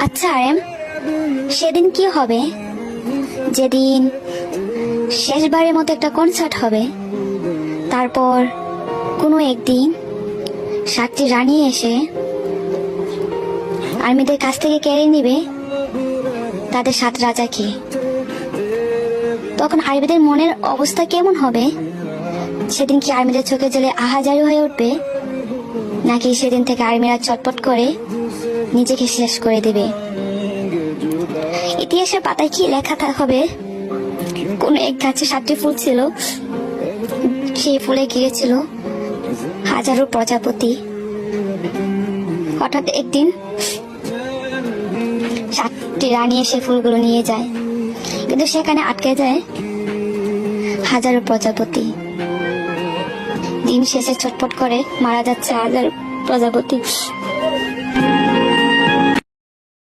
আচ্ছা আরেম, সেদিন কি হবে যেদিন শেষবারের মতো একটা কনসার্ট হবে? তারপর কোনো একদিন 7টি রানী এসে আর্মিদের কাছ থেকে কেড়ে নিবে তাদের 7 রাজাকে। তখন আর্মিদের মনের অবস্থা কেমন হবে? সেদিন কি আর্মিদের চোখে জলে আহাজারি হয়ে উঠবে, নাকি সেদিন থেকে আর্মিরা চটপট করে নিজেকে শেষ করে দেবে? ইতিহাসের পাতায় কি লেখা হবে? কোন এক গাছে 7টি ফুল ছিল, সেই ফুলে ঘিরেছিল হাজারো প্রজাপতি। হঠাৎ একদিন 7টি রানী এসে ফুলগুলো নিয়ে যায়, কিন্তু সেখানে আটকে যায় হাজারো প্রজাপতি। দিন শেষে ছটফট করে মারা যাচ্ছে হাজার প্রজাপতি।